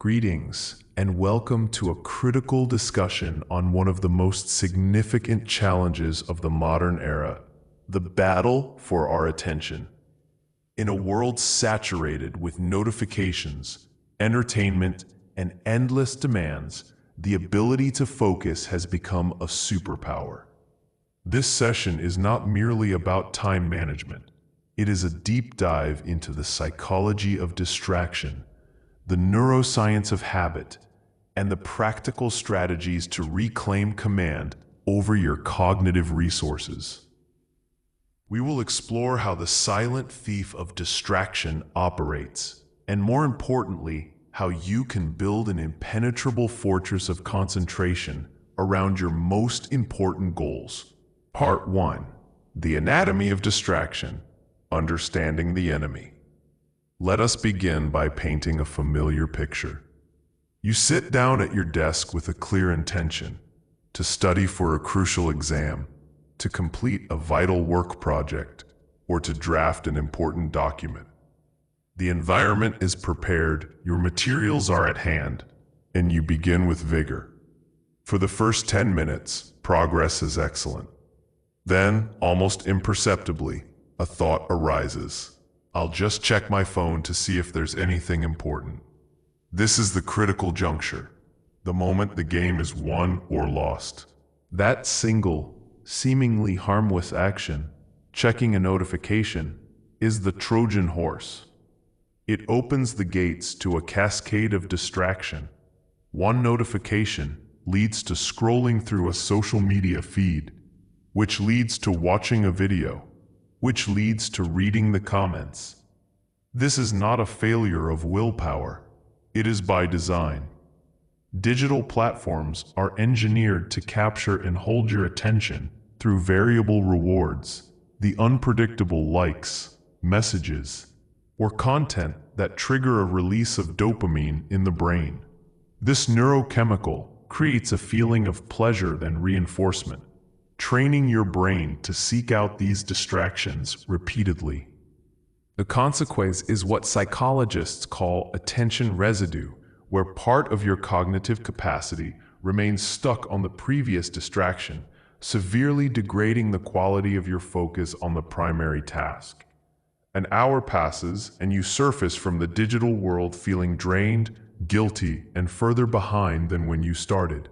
Greetings, and welcome to a critical discussion on one of the most significant challenges of the modern era, the battle for our attention. In a world saturated with notifications, entertainment, and endless demands, the ability to focus has become a superpower. This session is not merely about time management. It is a deep dive into the psychology of distraction, the neuroscience of habit, and the practical strategies to reclaim command over your cognitive resources. We will explore how the silent thief of distraction operates, and more importantly, how you can build an impenetrable fortress of concentration around your most important goals. Part 1. The Anatomy of Distraction: Understanding the Enemy. Let us begin by painting a familiar picture. You sit down at your desk with a clear intention: to study for a crucial exam, to complete a vital work project, or to draft an important document. The environment is prepared, your materials are at hand, and you begin with vigor. For the first 10 minutes, progress is excellent. Then, almost imperceptibly, a thought arises. I'll just check my phone to see if there's anything important. This is the critical juncture, the moment the game is won or lost. That single, seemingly harmless action, checking a notification, is the Trojan horse. It opens the gates to a cascade of distraction. One notification leads to scrolling through a social media feed, which leads to watching a video, which leads to reading the comments. This is not a failure of willpower. It is by design. Digital platforms are engineered to capture and hold your attention through variable rewards, the unpredictable likes, messages, or content that trigger a release of dopamine in the brain. This neurochemical creates a feeling of pleasure and reinforcement, training your brain to seek out these distractions repeatedly. The consequence is what psychologists call attention residue, where part of your cognitive capacity remains stuck on the previous distraction, severely degrading the quality of your focus on the primary task. An hour passes and you surface from the digital world feeling drained, guilty, and further behind than when you started.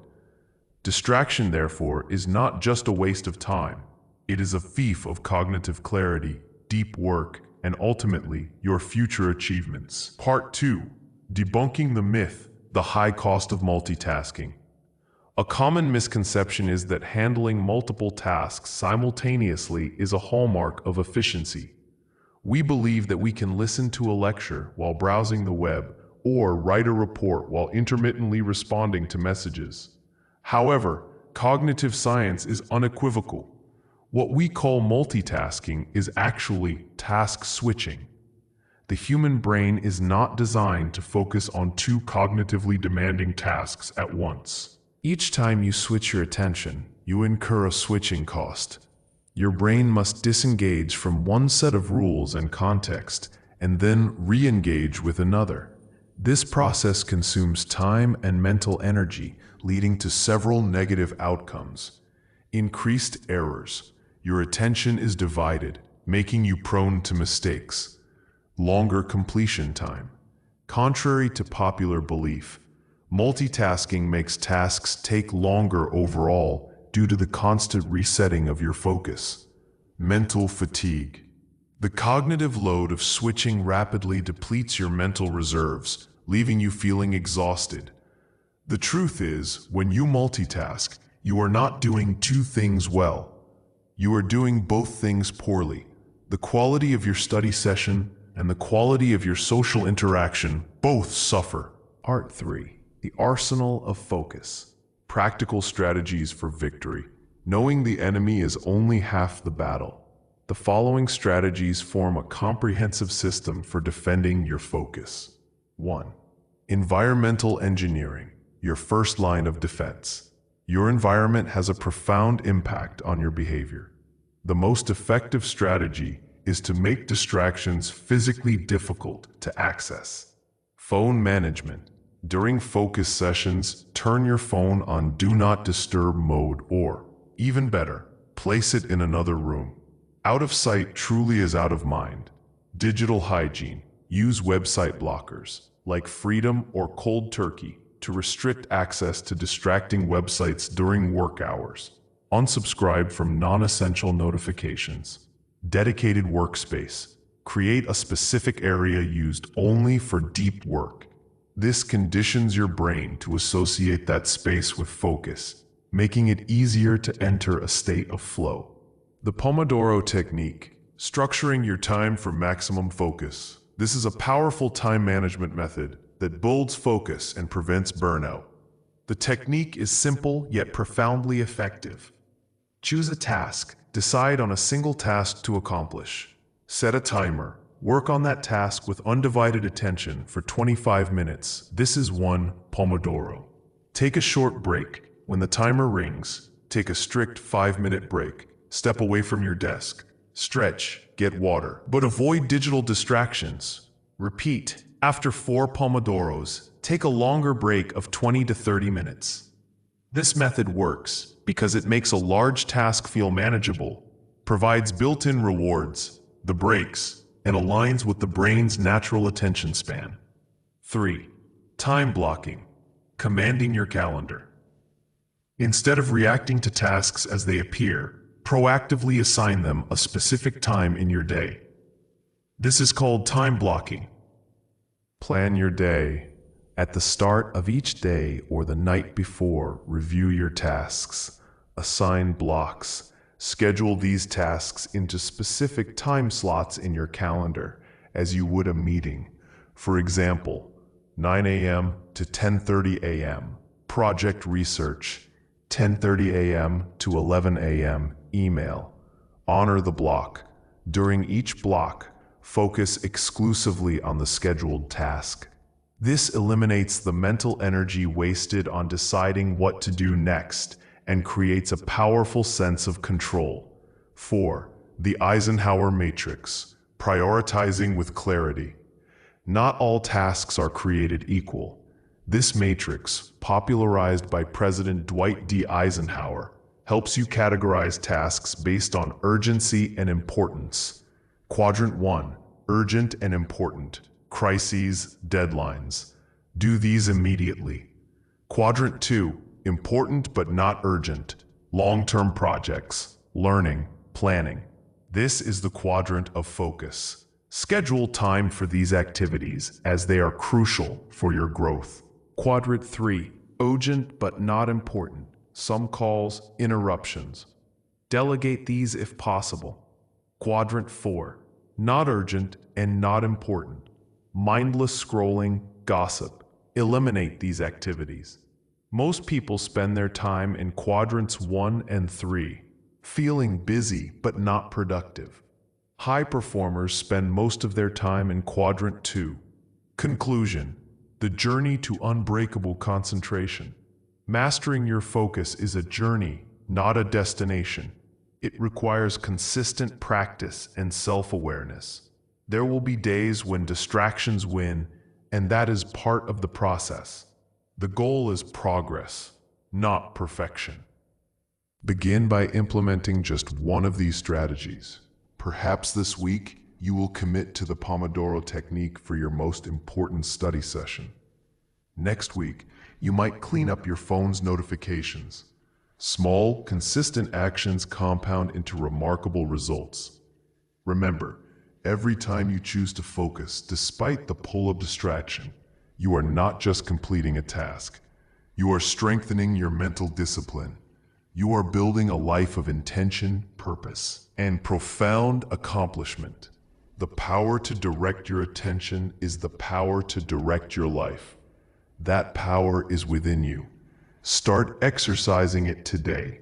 Distraction, therefore, is not just a waste of time. It is a thief of cognitive clarity, deep work, and ultimately, your future achievements. Part 2. Debunking the myth, the high cost of multitasking. A common misconception is that handling multiple tasks simultaneously is a hallmark of efficiency. We believe that we can listen to a lecture while browsing the web, or write a report while intermittently responding to messages. However, cognitive science is unequivocal. What we call multitasking is actually task switching. The human brain is not designed to focus on two cognitively demanding tasks at once. Each time you switch your attention, you incur a switching cost. Your brain must disengage from one set of rules and context, and then re-engage with another. This process consumes time and mental energy, leading to several negative outcomes. Increased errors. Your attention is divided, making you prone to mistakes. Longer completion time. Contrary to popular belief, multitasking makes tasks take longer overall due to the constant resetting of your focus. Mental fatigue. The cognitive load of switching rapidly depletes your mental reserves, leaving you feeling exhausted. The truth is, when you multitask, you are not doing two things well. You are doing both things poorly. The quality of your study session and the quality of your social interaction both suffer. Part 3. The Arsenal of Focus. Practical strategies for victory. Knowing the enemy is only half the battle. The following strategies form a comprehensive system for defending your focus. 1. Environmental engineering, your first line of defense. Your environment has a profound impact on your behavior. The most effective strategy is to make distractions physically difficult to access. Phone management. During focus sessions, turn your phone on Do Not Disturb mode or, even better, place it in another room. Out of sight truly is out of mind. Digital hygiene. Use website blockers, like Freedom or Cold Turkey, to restrict access to distracting websites during work hours. Unsubscribe from non-essential notifications. Dedicated workspace. Create a specific area used only for deep work. This conditions your brain to associate that space with focus, making it easier to enter a state of flow. The Pomodoro technique, structuring your time for maximum focus. This is a powerful time management method that builds focus and prevents burnout. The technique is simple yet profoundly effective. Choose a task, decide on a single task to accomplish. Set a timer. Work on that task with undivided attention for 25 minutes. This is one Pomodoro. Take a short break. When the timer rings, take a strict 5-minute break. Step away from your desk. Stretch, get water, but avoid digital distractions. Repeat. After 4 Pomodoros, take a longer break of 20 to 30 minutes. This method works because it makes a large task feel manageable, provides built-in rewards, the breaks, and aligns with the brain's natural attention span. 3. Time blocking. Commanding your calendar. Instead of reacting to tasks as they appear, proactively assign them a specific time in your day. This is called time blocking. Plan your day. At the start of each day or the night before, review your tasks. Assign blocks. Schedule these tasks into specific time slots in your calendar, as you would a meeting. For example, 9 a.m. to 10:30 a.m. project research, 10:30 a.m. to 11 a.m. email. Honor the block. During each block, focus exclusively on the scheduled task. This eliminates the mental energy wasted on deciding what to do next and creates a powerful sense of control. 4. The Eisenhower Matrix. Prioritizing with clarity. Not all tasks are created equal. This matrix, popularized by President Dwight D. Eisenhower, helps you categorize tasks based on urgency and importance. Quadrant 1. Urgent and important. Crises, deadlines. Do these immediately. Quadrant 2. Important but not urgent. Long-term projects, learning, planning. This is the quadrant of focus. Schedule time for these activities as they are crucial for your growth. Quadrant 3. Urgent but not important. Some calls, interruptions. Delegate these if possible. Quadrant 4. Not urgent and not important. Mindless scrolling, gossip. Eliminate these activities. Most people spend their time in quadrants 1 and 3, feeling busy but not productive. High performers spend most of their time in quadrant 2. Conclusion: the journey to unbreakable concentration. Mastering your focus is a journey, not a destination. It requires consistent practice and self-awareness. There will be days when distractions win, and that is part of the process. The goal is progress, not perfection. Begin by implementing just one of these strategies. Perhaps this week, you will commit to the Pomodoro technique for your most important study session. Next week, you might clean up your phone's notifications. Small, consistent actions compound into remarkable results. Remember, every time you choose to focus, despite the pull of distraction, you are not just completing a task. You are strengthening your mental discipline. You are building a life of intention, purpose, and profound accomplishment. The power to direct your attention is the power to direct your life. That power is within you. Start exercising it today.